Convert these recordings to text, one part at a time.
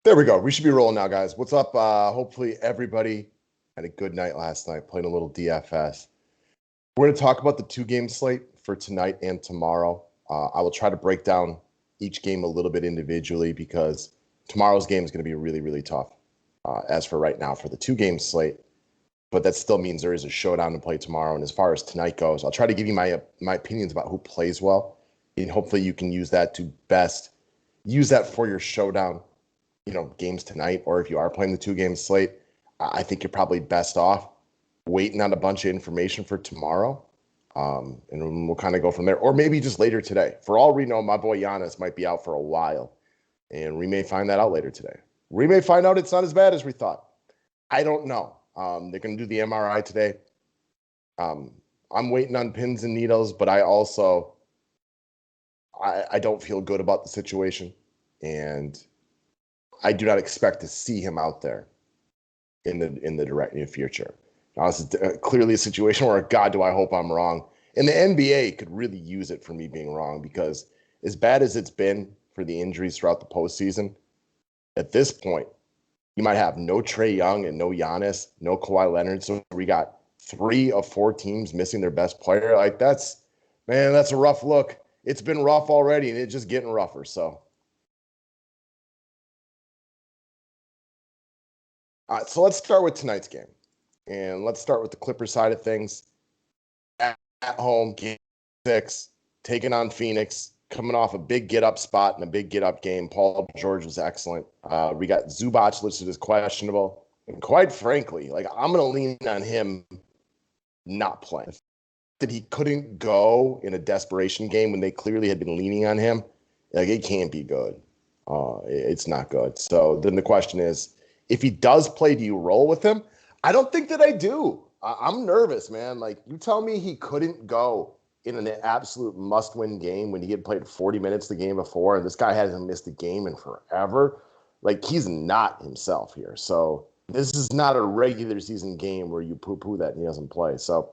There we go. We should be rolling now, guys. What's up? Hopefully everybody had a good night last night, playing a little DFS. We're going to talk about the two-game slate for tonight and tomorrow. I will try to break down each game a little bit individually because tomorrow's game is going to be really, really tough as for right now for the two-game slate. But that still means there is a showdown to play tomorrow. And as far as tonight goes, I'll try to give you my opinions about who plays well. And hopefully you can use that to best use that for your showdown games tonight, or if you are playing the two-game slate, I think you're probably best off waiting on a bunch of information for tomorrow. And we'll kind of go from there, or maybe just later today. For all we know, my boy Giannis might be out for a while, and we may find that out later today. We may find out it's not as bad as we thought. I don't know. They're going to do the MRI today. I'm waiting on pins and needles, but I also I don't feel good about the situation, and I do not expect to see him out there in the direct near future. Now, this is clearly a situation where, God, do I hope I'm wrong. And the NBA could really use it for me being wrong, because as bad as it's been for the injuries throughout the postseason, at this point, you might have no Trae Young and no Giannis, no Kawhi Leonard. So we got 3 of 4 teams missing their best player. Like, that's a rough look. It's been rough already, and it's just getting rougher. So let's start with tonight's game. And let's start with the Clippers side of things. At home, game 6, taking on Phoenix, coming off a big get-up spot and a big get-up game. Paul George was excellent. We got Zubac listed as questionable. And quite frankly, I'm going to lean on him not playing. That he couldn't go in a desperation game when they clearly had been leaning on him, it can't be good. It's not good. So then the question is, if he does play, do you roll with him? I don't think that I do. I'm nervous, man. Like, you tell me he couldn't go in an absolute must-win game when he had played 40 minutes the game before, and this guy hasn't missed a game in forever. Like, he's not himself here. So this is not a regular season game where you poo-poo that and he doesn't play. So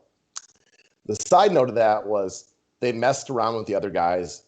the side note of that was they messed around with the other guys.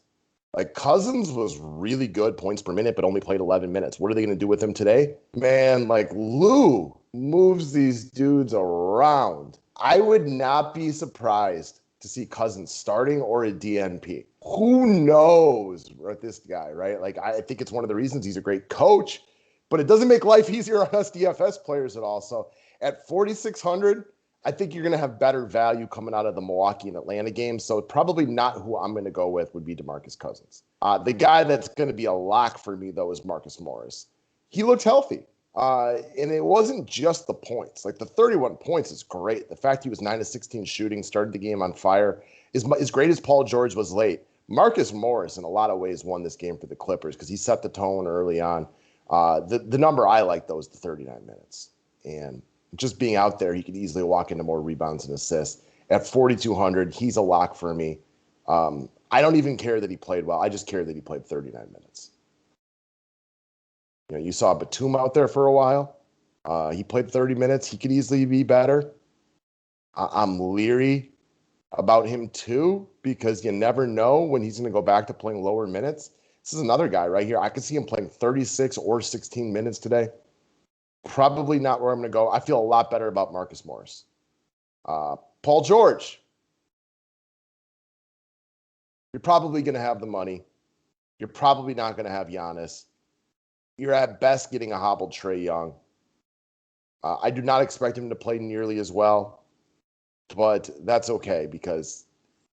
Like, Cousins was really good points per minute, but only played 11 minutes. What are they going to do with him today? Man, like, Lou moves these dudes around. I would not be surprised to see Cousins starting or a DNP. Who knows with this guy, right? Like, I think it's one of the reasons he's a great coach, but it doesn't make life easier on us DFS players at all. So at 4,600, I think you're going to have better value coming out of the Milwaukee and Atlanta games. So probably not who I'm going to go with would be DeMarcus Cousins. The guy that's going to be a lock for me, though, is Marcus Morris. He looked healthy. And it wasn't just the points. Like, the 31 points is great. The fact he was 9 of 16 shooting, started the game on fire. As great as Paul George was late, Marcus Morris, in a lot of ways, won this game for the Clippers because he set the tone early on. The number I like, though, is the 39 minutes. And just being out there, he could easily walk into more rebounds and assists. At 4,200, he's a lock for me. I don't even care that he played well. I just care that he played 39 minutes. You saw Batum out there for a while. He played 30 minutes. He could easily be better. I'm leery about him too, because you never know when he's going to go back to playing lower minutes. This is another guy right here. I could see him playing 36 or 16 minutes today. Probably not where I'm going to go. I feel a lot better about Marcus Morris. Paul George. You're probably going to have the money. You're probably not going to have Giannis. You're at best getting a hobbled Trae Young. I do not expect him to play nearly as well, but that's okay because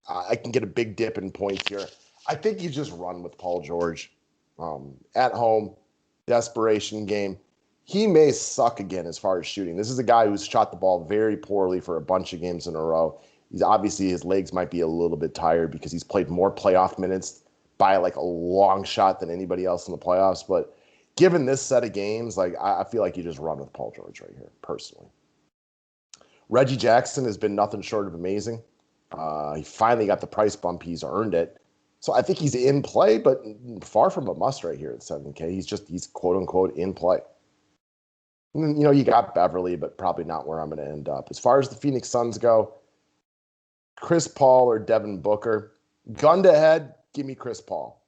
I can get a big dip in points here. I think you just run with Paul George at home, desperation game. He may suck again as far as shooting. This is a guy who's shot the ball very poorly for a bunch of games in a row. He's obviously, his legs might be a little bit tired because he's played more playoff minutes by like a long shot than anybody else in the playoffs. But given this set of games, like, I feel like you just run with Paul George right here, personally. Reggie Jackson has been nothing short of amazing. He finally got the price bump. He's earned it. So I think he's in play, but far from a must right here at 7K. He's quote unquote in play. You got Beverly, but probably not where I'm going to end up. As far as the Phoenix Suns go, Chris Paul or Devin Booker. Gun to head, give me Chris Paul.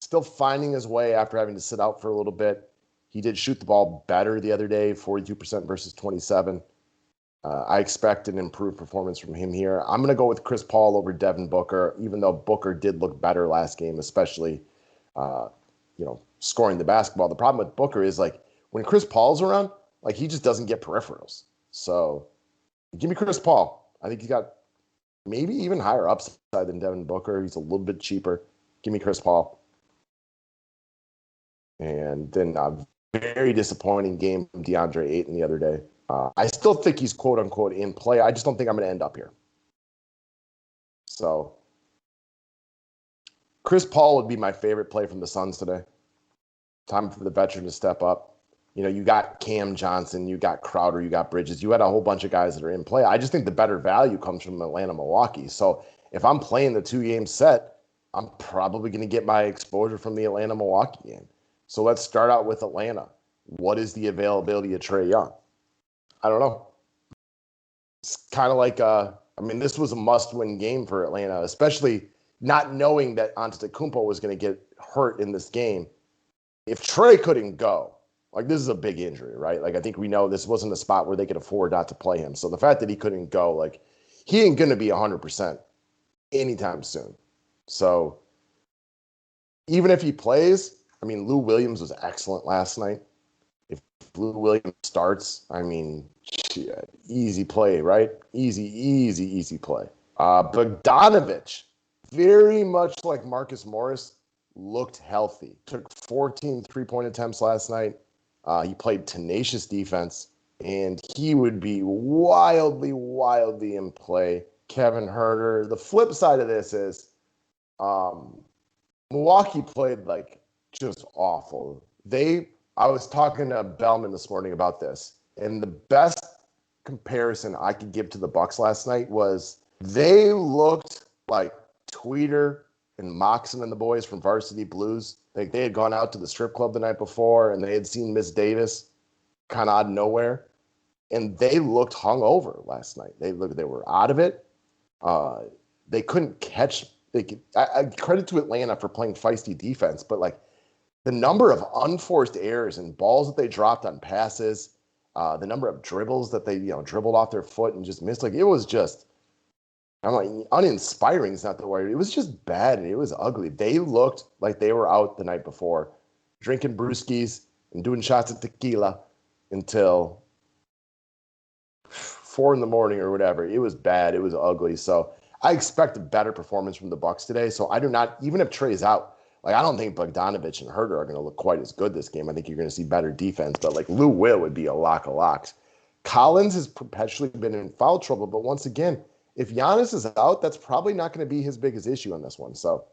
Still finding his way after having to sit out for a little bit. He did shoot the ball better the other day, 42% versus 27. I expect an improved performance from him here. I'm going to go with Chris Paul over Devin Booker, even though Booker did look better last game, especially, scoring the basketball. The problem with Booker is, like, when Chris Paul's around, like, he just doesn't get peripherals. So give me Chris Paul. I think he's got maybe even higher upside than Devin Booker. He's a little bit cheaper. Give me Chris Paul. And then a very disappointing game from DeAndre Ayton the other day. I still think he's quote-unquote in play. I just don't think I'm going to end up here. So Chris Paul would be my favorite play from the Suns today. Time for the veteran to step up. You got Cam Johnson, you got Crowder, you got Bridges. You had a whole bunch of guys that are in play. I just think the better value comes from Atlanta-Milwaukee. So if I'm playing the 2-game set, I'm probably going to get my exposure from the Atlanta-Milwaukee game. So let's start out with Atlanta. What is the availability of Trae Young? I don't know. It's kind of like, this was a must-win game for Atlanta, especially not knowing that Antetokounmpo was going to get hurt in this game. If Trae couldn't go, like, this is a big injury, right? Like, I think we know this wasn't a spot where they could afford not to play him. So the fact that he couldn't go, like, he ain't going to be 100% anytime soon. So even if he plays, Lou Williams was excellent last night. If Lou Williams starts, easy play, right? Easy play. Bogdanović, very much like Marcus Morris, looked healthy. Took 14 three-point attempts last night. He played tenacious defense, and he would be wildly in play. Kevin Huerter. The flip side of this is Milwaukee played, like, just awful. I was talking to Bellman this morning about this, and the best comparison I could give to the Bucks last night was they looked like Tweeter and Moxon and the boys from Varsity Blues. Like, they had gone out to the strip club the night before, and they had seen Miss Davis kind of out of nowhere, and they looked hungover last night. They were out of it. They couldn't catch. I credit to Atlanta for playing feisty defense, but, like, the number of unforced errors and balls that they dropped on passes, the number of dribbles that they dribbled off their foot and just missed, like, it was just, I'm like, uninspiring is not the word. It was just bad and it was ugly. They looked like they were out the night before, drinking brewskis and doing shots of tequila until 4 a.m. or whatever. It was bad. It was ugly. So I expect a better performance from the Bucks today. So I do not, even if Trae's out, like, I don't think Bogdanović and Huerter are going to look quite as good this game. I think you're going to see better defense, but, like, Lou Will would be a lock of locks. Collins has perpetually been in foul trouble, but once again, if Giannis is out, that's probably not going to be his biggest issue on this one. So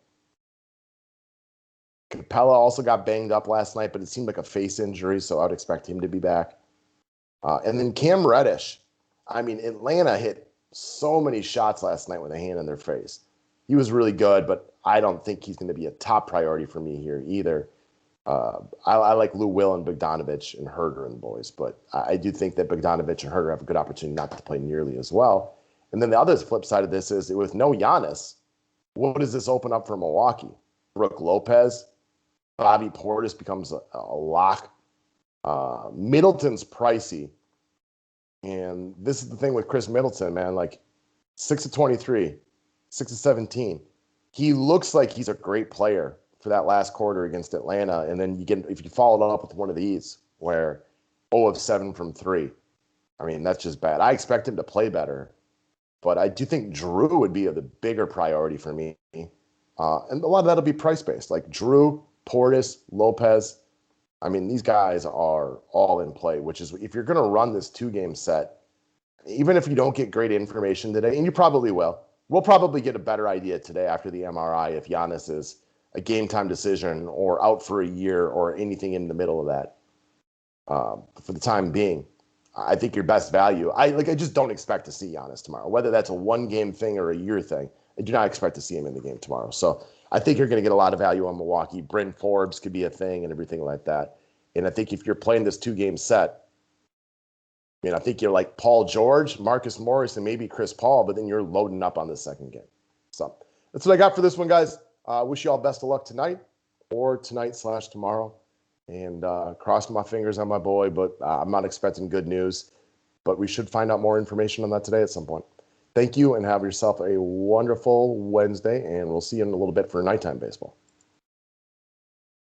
Capella also got banged up last night, but it seemed like a face injury, so I would expect him to be back. And then Cam Reddish. Atlanta hit so many shots last night with a hand in their face. He was really good, but I don't think he's going to be a top priority for me here either. I like Lou Will and Bogdanović and Huerter and the boys, but I do think that Bogdanović and Huerter have a good opportunity not to play nearly as well. And then the other flip side of this is, with no Giannis, what does this open up for Milwaukee? Brook Lopez, Bobby Portis becomes a lock. Middleton's pricey. And this is the thing with Chris Middleton, man. Like, 6 of 23, 6 of 17. He looks like he's a great player for that last quarter against Atlanta. And then if you follow it up with one of these where 0 of 7 from 3, that's just bad. I expect him to play better, but I do think Drew would be the bigger priority for me. And a lot of that'll be price-based, like Drew, Portis, Lopez. These guys are all in play, which is, if you're going to run this 2-game set, even if you don't get great information today, and you probably will, we'll probably get a better idea today after the MRI if Giannis is a game-time decision or out for a year or anything in the middle of that. For the time being, I think your best value, I just don't expect to see Giannis tomorrow. Whether that's a 1-game thing or a year thing, I do not expect to see him in the game tomorrow. So I think you're going to get a lot of value on Milwaukee. Bryn Forbes could be a thing and everything like that. And I think if you're playing this 2-game set, I think you're like Paul George, Marcus Morris, and maybe Chris Paul, but then you're loading up on the second game. So that's what I got for this one, guys. Wish you all best of luck tonight. or tonight/tomorrow. And cross my fingers on my boy, but I'm not expecting good news. But we should find out more information on that today at some point. Thank you, and have yourself a wonderful Wednesday, and we'll see you in a little bit for nighttime baseball.